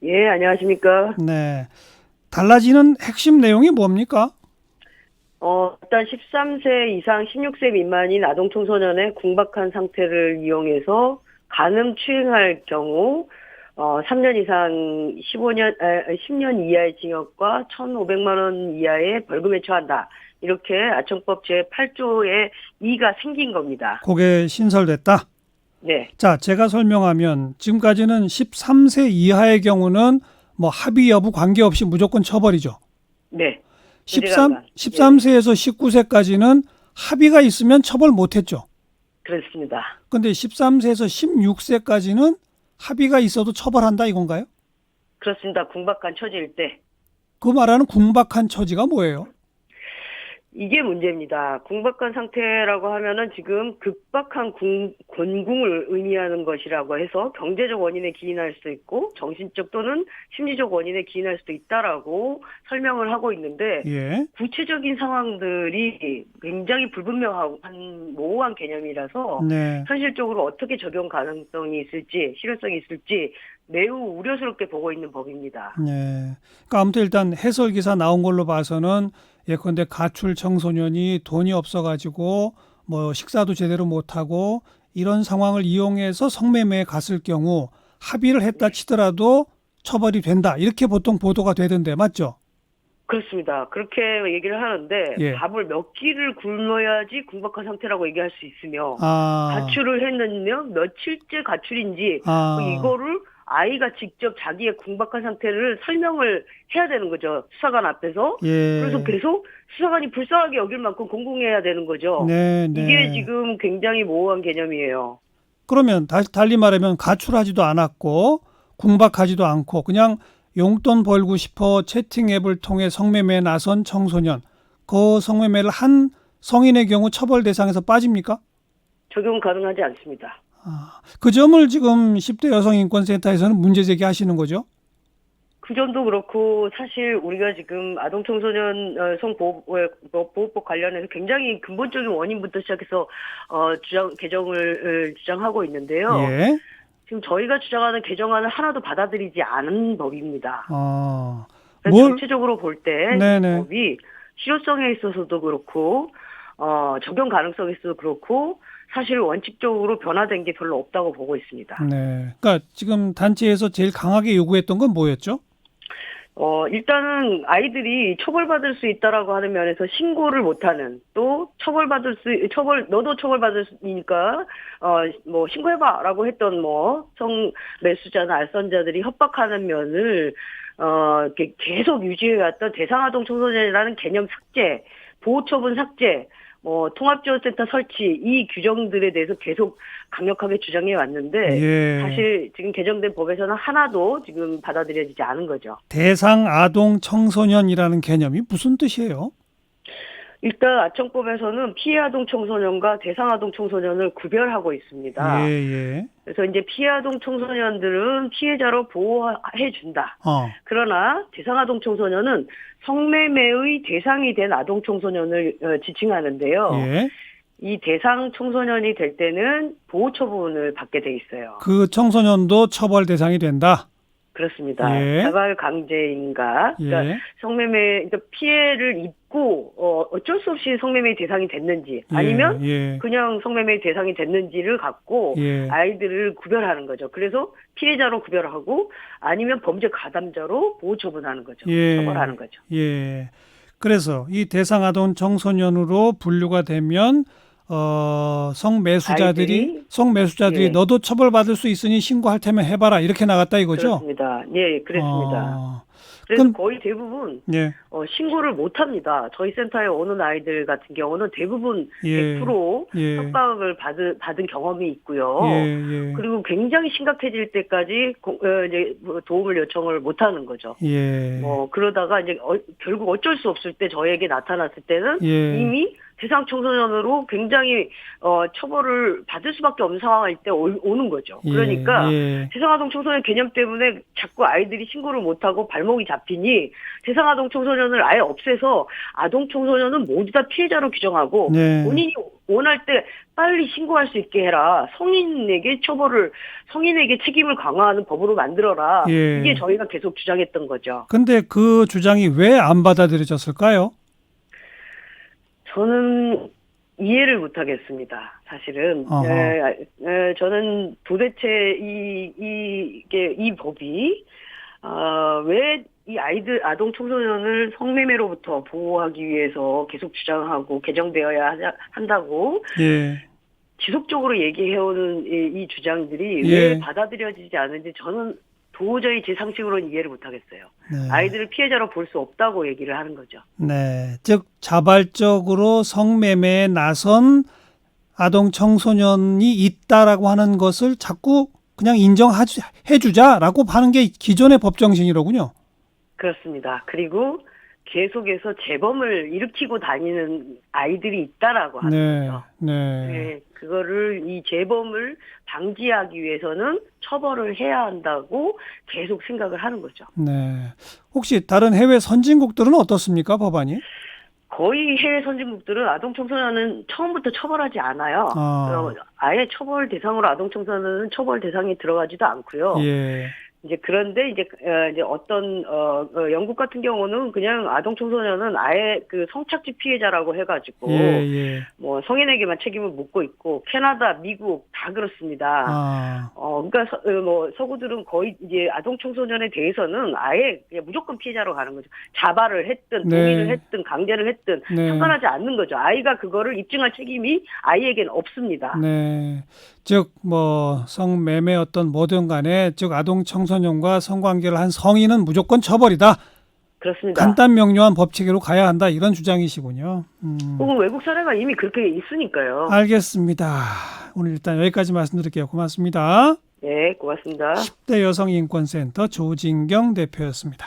예, 안녕하십니까. 네. 달라지는 핵심 내용이 뭡니까? 일단 13세 이상 16세 미만인 아동 청소년의 궁박한 상태를 이용해서 간음 추행할 경우 3년 이상 10년 이하의 징역과 1,500만 원 이하의 벌금에 처한다. 이렇게 아청법 제8조의 2가 생긴 겁니다. 그게 신설됐다. 네, 자, 제가 설명하면 지금까지는 13세 이하의 경우는 뭐 합의 여부 관계없이 무조건 처벌이죠. 네. 13, 무죄가만. 네네. 13세에서 19세까지는 합의가 있으면 처벌 못했죠. 그렇습니다. 근데 13세에서 16세까지는 합의가 있어도 처벌한다 이건가요? 그렇습니다. 궁박한 처지일 때. 그 말하는 궁박한 처지가 뭐예요? 이게 문제입니다. 궁박한 상태라고 하면은 지금 급박한 곤궁을 의미하는 것이라고 해서 경제적 원인에 기인할 수도 있고 정신적 또는 심리적 원인에 기인할 수도 있다라고 설명을 하고 있는데 예. 구체적인 상황들이 굉장히 불분명한 모호한 개념이라서 네. 현실적으로 어떻게 적용 가능성이 있을지 실효성이 있을지 매우 우려스럽게 보고 있는 법입니다. 네. 그러니까 아무튼 일단 해설 기사 나온 걸로 봐서는 예컨대 가출 청소년이 돈이 없어가지고 뭐 식사도 제대로 못하고 이런 상황을 이용해서 성매매에 갔을 경우 합의를 했다 치더라도 처벌이 된다. 이렇게 보통 보도가 되던데 맞죠? 그렇습니다. 그렇게 얘기를 하는데 예. 밥을 몇 끼를 굶어야지 궁박한 상태라고 얘기할 수 있으며 아, 가출을 했느냐 며칠째 가출인지 아, 이거를 아이가 직접 자기의 궁박한 상태를 설명을 해야 되는 거죠. 수사관 앞에서. 그래서 예. 계속 수사관이 불쌍하게 여길 만큼 공공해야 되는 거죠. 네, 이게 네. 지금 굉장히 모호한 개념이에요. 그러면 다시 달리 말하면 가출하지도 않았고 궁박하지도 않고 그냥 용돈 벌고 싶어 채팅 앱을 통해 성매매에 나선 청소년 그 성매매를 한 성인의 경우 처벌 대상에서 빠집니까? 적용 가능하지 않습니다. 그 점을 지금 10대 여성인권센터에서는 문제 제기하시는 거죠? 그 점도 그렇고 사실 우리가 지금 아동 청소년 성보호법 관련해서 굉장히 근본적인 원인부터 시작해서 개정을 주장하고 있는데요. 예. 지금 저희가 주장하는 개정안을 하나도 받아들이지 않은 법입니다. 어, 그래서 뭘, 전체적으로 볼 때 이 네네. 법이 실효성에 있어서도 그렇고 적용 가능성에 있어서도 그렇고 사실 원칙적으로 변화된 게 별로 없다고 보고 있습니다. 네. 그러니까 지금 단체에서 제일 강하게 요구했던 건 뭐였죠? 일단은 아이들이 처벌받을 수 있다라고 하는 면에서 신고를 못하는 또 너도 처벌받을 수 있으니까, 뭐, 신고해봐라고 했던 뭐, 성매수자나 알선자들이 협박하는 면을, 이렇게 계속 유지해왔던 대상아동 청소년이라는 개념 삭제, 보호처분 삭제, 통합지원센터 설치, 이 규정들에 대해서 계속 강력하게 주장해 왔는데, 예. 사실 지금 개정된 법에서는 하나도 지금 받아들여지지 않은 거죠. 대상 아동 청소년이라는 개념이 무슨 뜻이에요? 일단 아청법에서는 피해 아동 청소년과 대상 아동 청소년을 구별하고 예, 있습니다. 예. 그래서 이제 피해 아동 청소년들은 피해자로 보호해 준다. 어, 그러나 대상 아동 청소년은 성매매의 대상이 된 아동 청소년을 지칭하는데요. 예. 이 대상 청소년이 될 때는 보호 처분을 받게 돼 있어요. 그 청소년도 처벌 대상이 된다. 그렇습니다. 예, 자발 강제인가? 그러니까 예, 그러니까 피해를 입고 어쩔 수 없이 성매매의 대상이 됐는지 예, 아니면 예, 그냥 성매매의 대상이 됐는지를 갖고 예, 아이들을 구별하는 거죠. 그래서 피해자로 구별하고 아니면 범죄 가담자로 보호 처분하는 거죠. 예, 처벌하는 거죠. 예. 그래서 이 대상 아동 청소년으로 분류가 되면 아이들이 성매수자들이 예, 너도 처벌받을 수 있으니 신고할 테면 해봐라 이렇게 나갔다 이거죠? 그렇습니다. 예, 그랬습니다. 어, 그래서 그럼 거의 대부분 예, 신고를 못 합니다. 저희 센터에 오는 아이들 같은 경우는 대부분 예, 100% 예, 협박을 받은 경험이 예, 있고요. 예, 그리고 굉장히 심각해질 때까지 이제 뭐 도움을 요청을 못 하는 거죠. 예, 그러다가 이제 결국 어쩔 수 없을 때 저에게 나타났을 때는 예, 이미 대상 청소년으로 굉장히 처벌을 받을 수밖에 없는 상황일 때 오는 거죠. 예, 그러니까 예, 대상아동 청소년 개념 때문에 자꾸 아이들이 신고를 못하고 발목이 잡히니 대상아동청소년을 아예 없애서 아동청소년은 모두 다 피해자로 규정하고 네. 본인이 원할 때 빨리 신고할 수 있게 해라. 성인에게 책임을 강화하는 법으로 만들어라. 예. 이게 저희가 계속 주장했던 거죠. 근데 그 주장이 왜 안 받아들여졌을까요? 저는 이해를 못 하겠습니다. 사실은. 어허. 저는 도대체 이 법이, 왜 이 아동 청소년을 성매매로부터 보호하기 위해서 계속 주장하고 개정되어야 한다고 예. 지속적으로 얘기해오는 이 주장들이 예. 왜 받아들여지지 않는지 저는 도저히 제 상식으로는 이해를 못 하겠어요. 네. 아이들을 피해자로 볼 수 없다고 얘기를 하는 거죠. 네. 즉 자발적으로 성매매에 나선 아동 청소년이 있다라고 하는 것을 자꾸 그냥 인정해주자라고 하는 게 기존의 법 정신이로군요. 그렇습니다. 그리고 계속해서 재범을 일으키고 다니는 아이들이 있다라고 하는 네. 거죠. 네. 네, 그거를 이 재범을 방지하기 위해서는 처벌을 해야 한다고 계속 생각을 하는 거죠. 네. 혹시 다른 해외 선진국들은 어떻습니까, 법안이? 거의 해외 선진국들은 아동 청소년은 처음부터 처벌하지 않아요. 아예 처벌 대상으로 아동 청소년은 처벌 대상에 들어가지도 않고요. 예. 이제 그런데 이제 어떤 영국 같은 경우는 그냥 아동 청소년은 아예 그 성착취 피해자라고 해가지고 예. 뭐 성인에게만 책임을 묻고 있고 캐나다, 미국 다 그렇습니다. 그러니까 서구들은 거의 이제 아동 청소년에 대해서는 아예 그냥 무조건 피해자로 가는 거죠. 자발을 했든 네. 동의를 했든 강제를 했든 네. 상관하지 않는 거죠. 아이가 그거를 입증할 책임이 아이에겐 없습니다. 네. 즉, 성매매 어떤 뭐든 간에, 즉, 아동 청소년과 성관계를 한 성인은 무조건 처벌이다. 그렇습니다. 간단 명료한 법 체계로 가야 한다. 이런 주장이시군요. 혹은 외국 사례가 이미 그렇게 있으니까요. 알겠습니다. 오늘 일단 여기까지 말씀드릴게요. 고맙습니다. 네, 고맙습니다. 10대 여성인권센터 조진경 대표였습니다.